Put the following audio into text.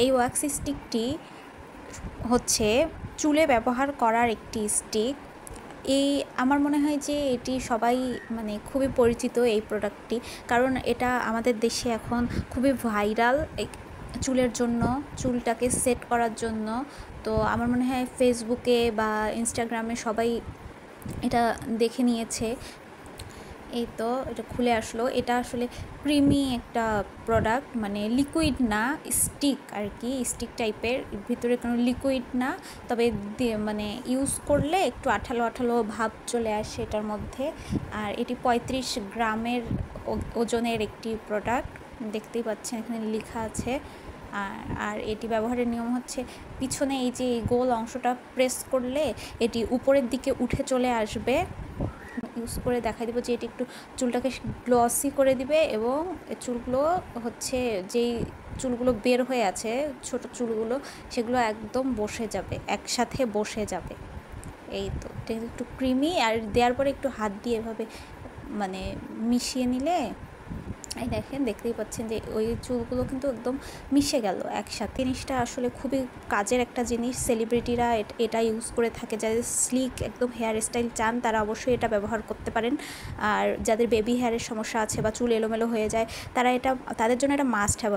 এই ওয়্যাক্স স্টিকটি হচ্ছে চুলে ব্যবহার করার একটি স্টিক। এই আমার মনে হয় যে এটি সবাই মানে খুবই পরিচিত এই প্রোডাক্টটি, কারণ এটা আমাদের দেশে এখন খুবই ভাইরাল চুলের জন্য, চুলটাকে সেট করার জন্য। তো আমার মনে হয় ফেসবুকে বা ইনস্টাগ্রামে সবাই এটা দেখে নিয়েছে। এই তো এটা খুলে আসলো। এটা আসলে ক্রিমি একটা প্রোডাক্ট, মানে লিকুইড না, স্টিক আর কি, স্টিক টাইপের, ভিতরে কোনো লিকুইড না, তবে মানে ইউজ করলে একটু আঠালো আঠালো ভাব চলে আসে এটার মধ্যে। আর এটি 35 গ্রামের ওজনের একটি প্রোডাক্ট, দেখতেই পাচ্ছেন এখানে লেখা আছে। আর এটি ব্যবহারের নিয়ম হচ্ছে পিছনে এই যে গোল অংশটা প্রেস করলে এটি উপরের দিকে উঠে চলে আসবে। ইউজ করে দেখাই দেবো যে এটি একটু চুলটাকে গ্লসি করে দিবে, এবং চুলগুলো হচ্ছে যেই চুলগুলো বের হয়ে আছে ছোট চুলগুলো, সেগুলো একদম বসে যাবে, একসাথে বসে যাবে। এই তো এটা একটু ক্রিমি, আর দেওয়ার পরে একটু হাত দিয়ে এভাবে মানে মিশিয়ে নিলে এই দেখেন, দেখতেই পাচ্ছেন যে ওই চুলগুলো কিন্তু একদম মিশে গেল একসাথে। জিনিসটা আসলে খুবই কাজের একটা জিনিস। সেলিব্রিটিরা এটা ইউজ করে থাকে, যাদের স্লিক একদম হেয়ার স্টাইল চান তারা অবশ্যই এটা ব্যবহার করতে পারেন। আর যাদের বেবি হেয়ারের সমস্যা আছে বা চুল এলোমেলো হয়ে যায়, তারা এটা, তাদের জন্য এটা মাস্ট হ্যাভ।